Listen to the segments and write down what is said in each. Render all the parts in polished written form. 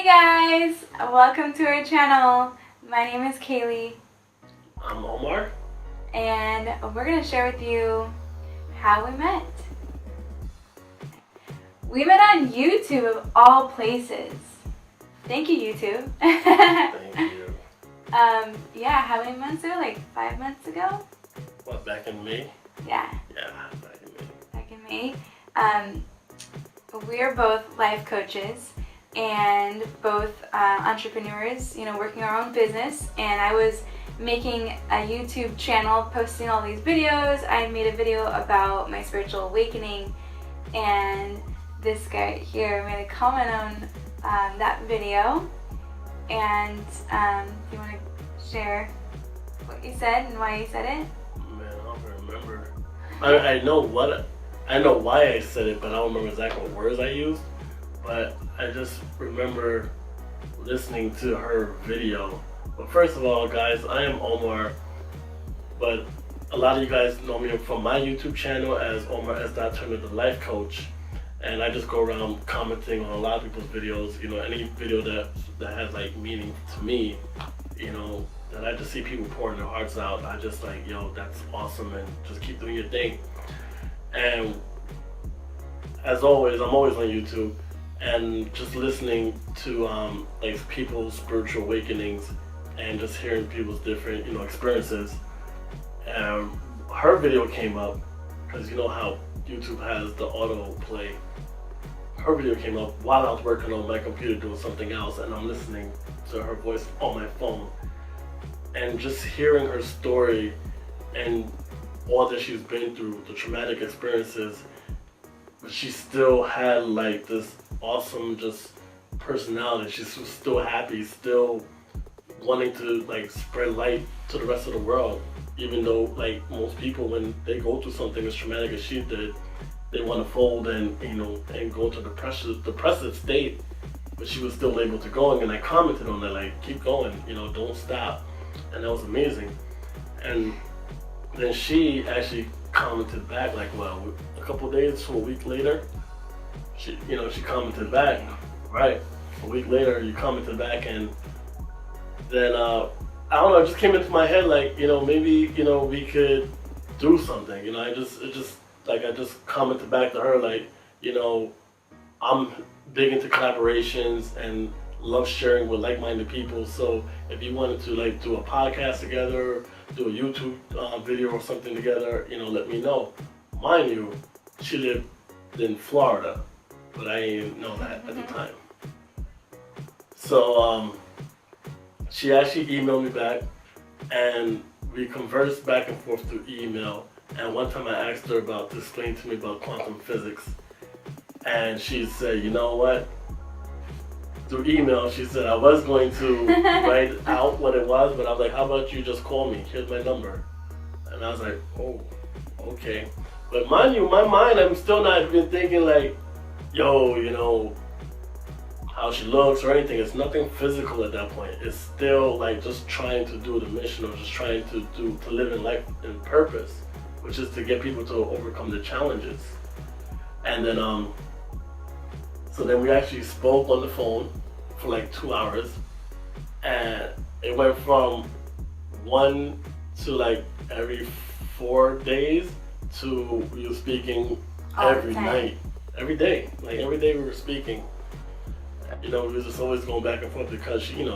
guys, welcome to our channel. My name is Kaely. I'm Omar. And we're going to share with you how we met. We met on YouTube of all places. Thank you, YouTube. Thank you. Yeah, how many months ago? Like 5 months ago? What, back in May? Yeah. Yeah, back in May. Back in May. We're both life coaches and both entrepreneurs, working our own business. And I was making a YouTube channel, posting all these videos. I made a video about my spiritual awakening, and this guy here made a comment on that video. And do you want to share what you said and why you said it? Man, I don't remember. I know why I said it, but I don't remember exactly what words I used. But I just remember listening to her video. But first of all, guys, I am Omar, but a lot of you guys know me from my YouTube channel as Omar S. Turner, the life coach. And I just go around commenting on a lot of people's videos, any video that has like meaning to me, that I just see people pouring their hearts out. I just like, that's awesome, and just keep doing your thing. And as always, I'm always on YouTube and just listening to like people's spiritual awakenings and just hearing people's different, experiences. And her video came up because you know how YouTube has the auto play. Her video came up while I was working on my computer doing something else, and I'm listening to her voice on my phone. And just hearing her story and all that she's been through, the traumatic experiences, but she still had like this awesome just personality. She's still happy, still wanting to like spread light to the rest of the world. Even though like most people, when they go through something as traumatic as she did, they want to fold and and go into depressive state. But she was still able to go, and I commented on that, like, keep going, don't stop. And that was amazing. And then she actually commented back, like, well, a couple days to a week later, she commented back, right? A week later, you commented back, and then I don't know, it just came into my head, like, maybe we could do something. I just commented back to her, like, I'm big into collaborations and love sharing with like-minded people. So if you wanted to like do a podcast together, do a YouTube video or something together, let me know. Mind you, she lived in Florida, but I didn't know that at the time. So she actually emailed me back, and we conversed back and forth through email. And one time I asked her to explain to me about quantum physics, and she said, you know what? Through email, she said I was going to write out what it was, but I was like, how about you just call me? Here's my number. And I was like, oh, okay. But mind you, in my mind, I'm still not even thinking like, how she looks or anything. It's nothing physical at that point. It's still like just trying to do the mission, or just trying to live in life in purpose, which is to get people to overcome the challenges. And then so then we actually spoke on the phone for like 2 hours, and it went from 1 to like every 4 days to we were speaking every night, every day. Like every day we were speaking. We were just always going back and forth because she, we're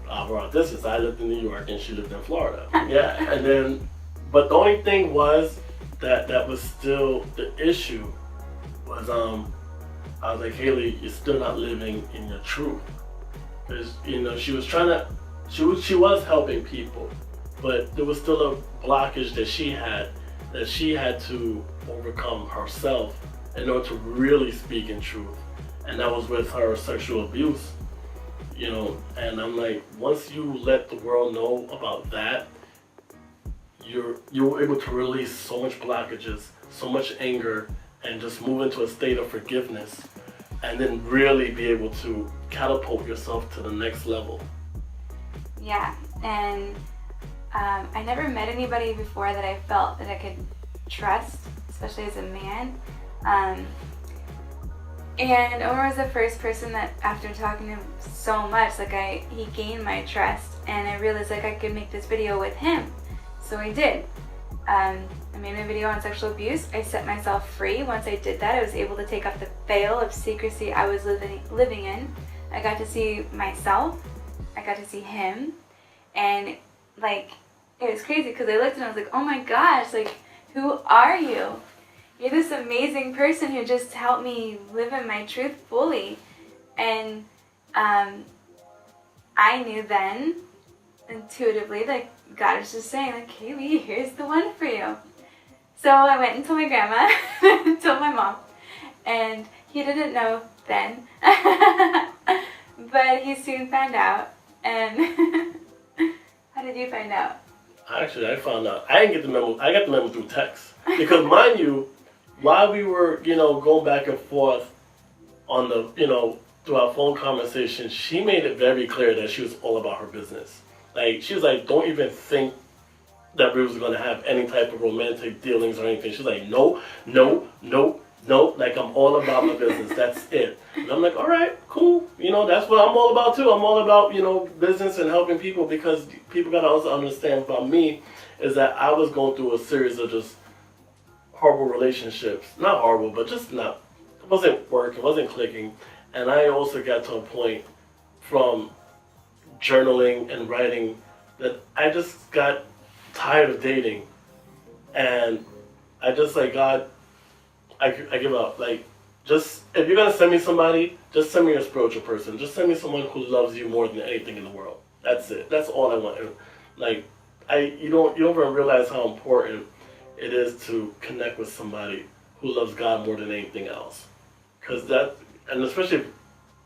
on distance. I lived in New York and she lived in Florida. Yeah, and then, but the only thing was that was still the issue was I was like, Kaely, you're still not living in your truth. Because, she was helping people, but there was still a blockage that she had to overcome herself in order to really speak in truth. And that was with her sexual abuse, and I'm like, once you let the world know about that, you're able to release so much blockages, so much anger, and just move into a state of forgiveness, and then really be able to catapult yourself to the next level. Yeah, and I never met anybody before that I felt that I could trust, especially as a man. And Omar was the first person that, after talking to him so much, like he gained my trust, and I realized like I could make this video with him. So I did. I made a video on sexual abuse. I set myself free. Once I did that, I was able to take off the veil of secrecy I was living in. I got to see myself. I got to see him. And like, it was crazy because I looked and I was like, oh my gosh, like, who are you? You're this amazing person who just helped me live in my truth fully. And I knew then, intuitively, like, God was just saying, like, Kaely, here's the one for you. So I went and told my grandma, told my mom, and he didn't know then, but he soon found out. And how did you find out? Actually, I found out. I didn't get the memo. I got the memo through text. Because mind you, while we were, going back and forth on the, through our phone conversation, she made it very clear that she was all about her business. Like, she was like, don't even think that we was going to have any type of romantic dealings or anything. She's like, no. Like, I'm all about my business. That's it. And I'm like, all right, cool. That's what I'm all about, too. I'm all about, business and helping people, because people got to also understand about me is that I was going through a series of just horrible relationships. Not horrible, but just it wasn't working, it wasn't clicking. And I also got to a point from journaling and writing that I just got tired of dating. And I just like, God, I give up. Like, just, if you're going to send me somebody, just send me a spiritual person. Just send me someone who loves you more than anything in the world. That's it. That's all I want. And like, you don't even realize how important it is to connect with somebody who loves God more than anything else. Because and especially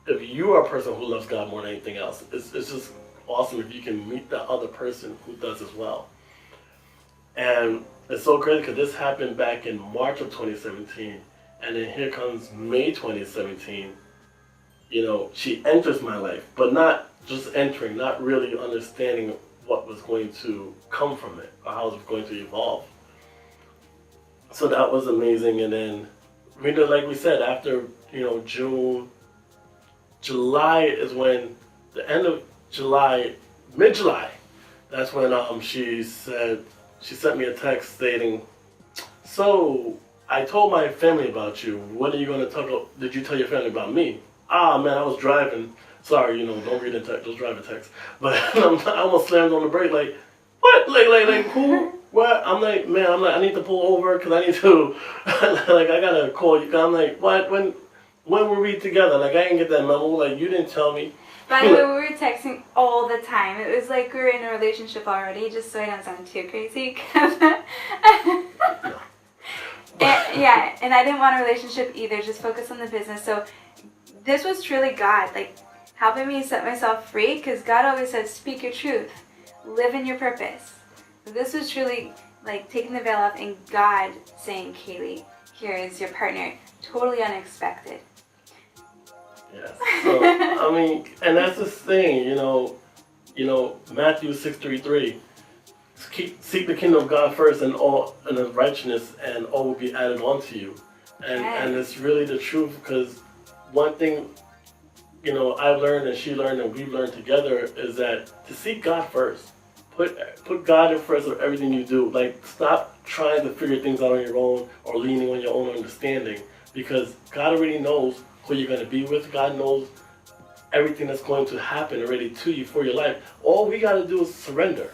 if you are a person who loves God more than anything else, it's just awesome if you can meet that other person who does as well. And it's so crazy because this happened back in March of 2017, and then here comes May 2017. She enters my life, but not just entering, not really understanding what was going to come from it or how it was going to evolve. So that was amazing. And then, like we said, after, July is when, the end of July, mid-July, that's when she sent me a text stating, so I told my family about you. What are you going to talk about? Did you tell your family about me? Ah, man, I was driving. Sorry, don't read the text, just drive a text. But I almost slammed on the brake, like, what? Like, who? What? I'm like, man, I need to pull over because I need to, like, I gotta call you. I'm like, what? When were we together? Like, I didn't get that memo. Like, you didn't tell me. By the way, we were texting all the time. It was like we were in a relationship already, just so I don't sound too crazy. And I didn't want a relationship either, just focus on the business. So this was truly God, like, helping me set myself free, because God always says, speak your truth, live in your purpose. So this was truly like taking the veil off and God saying, Kaely, here is your partner. Totally unexpected. Yes. So, and that's the thing, Matthew 6:33. Seek the kingdom of God first and the righteousness, and all will be added on to you. And it's really the truth, because one thing, I've learned and she learned and we've learned together is that to seek God first. Put God in first of everything you do. Like, stop trying to figure things out on your own or leaning on your own understanding, because God already knows who you're going to be with. God knows everything that's going to happen already to you for your life. All we got to do is surrender.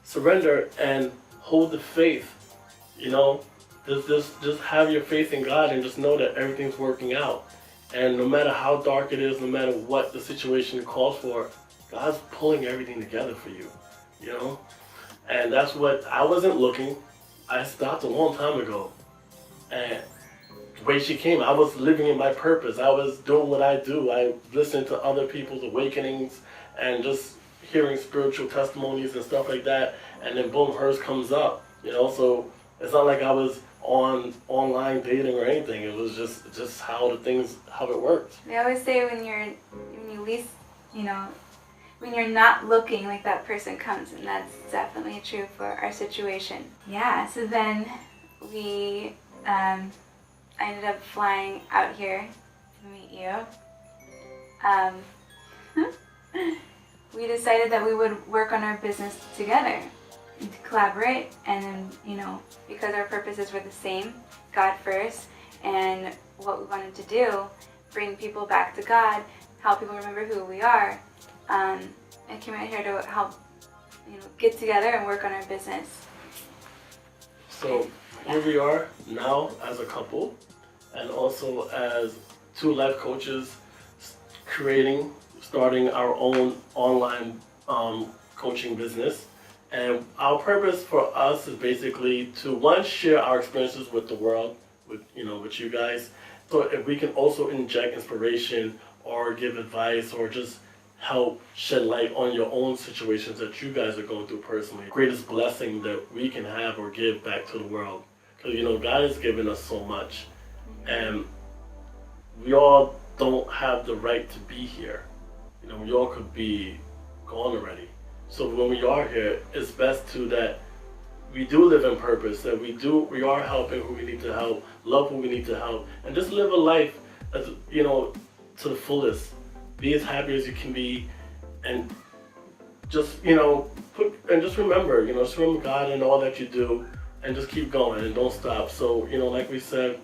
Surrender and hold the faith. Just have your faith in God and just know that everything's working out. And no matter how dark it is, no matter what the situation calls for, God's pulling everything together for you. And that's what I wasn't looking. I stopped a long time ago. And the way she came, I was living in my purpose. I was doing what I do. I listened to other people's awakenings and just hearing spiritual testimonies and stuff like that. And then boom, hers comes up. So it's not like I was online dating or anything. It was just how it worked. They always say when you least, when you're not looking, like, that person comes, and that's definitely true for our situation. Yeah, so then I ended up flying out here to meet you. We decided that we would work on our business together and to collaborate, and then, you know, because our purposes were the same, God first, and what we wanted to do, bring people back to God, help people remember who we are. I came out here to help, you know, get together and work on our business. So here we are now as a couple, and also as two life coaches, starting our own online coaching business. And our purpose for us is basically to, one, share our experiences with the world, with you guys. So if we can also inject inspiration or give advice or just help shed light on your own situations that you guys are going through personally. Greatest blessing that we can have or give back to the world. Because, you know, God has given us so much. And we all don't have the right to be here. You know, we all could be gone already. So when we are here, it's best that we do live in purpose, that we are helping who we need to help, love who we need to help, and just live a life as, you know, to the fullest. Be as happy as you can be, and just, you know, just remember God in all that you do, and just keep going and don't stop. So, you know, like we said,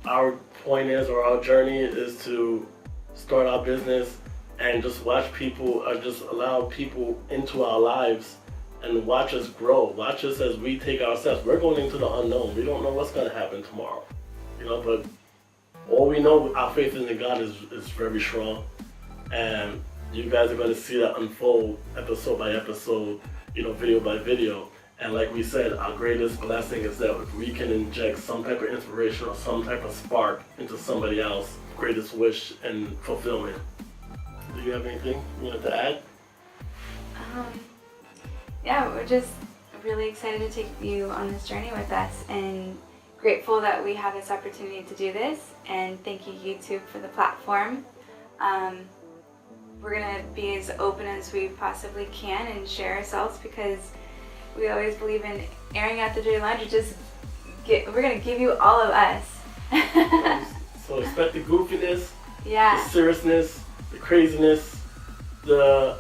our point is, or our journey is to start our business and just watch people, just allow people into our lives and watch us grow. Watch us as we take our steps. We're going into the unknown. We don't know what's going to happen tomorrow, you know, but all we know, our faith in God is very strong. And you guys are going to see that unfold episode by episode, you know, video by video. And like we said, our greatest blessing is that if we can inject some type of inspiration or some type of spark into somebody else, greatest wish and fulfillment. Do you have anything you wanted to add? Yeah, we're just really excited to take you on this journey with us, and grateful that we have this opportunity to do this. And thank you, YouTube, for the platform. We're going to be as open as we possibly can and share ourselves, because we always believe in airing out the dirty laundry. We're going to give you all of us. So expect the goofiness, yeah, the seriousness, the craziness, the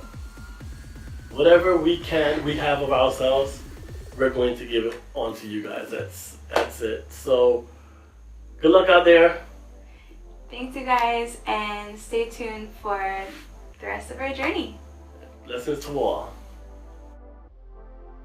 whatever we have of ourselves, we're going to give it on to you guys. That's it. So good luck out there. Thanks, you guys, and stay tuned for the rest of our journey. Blessings to all.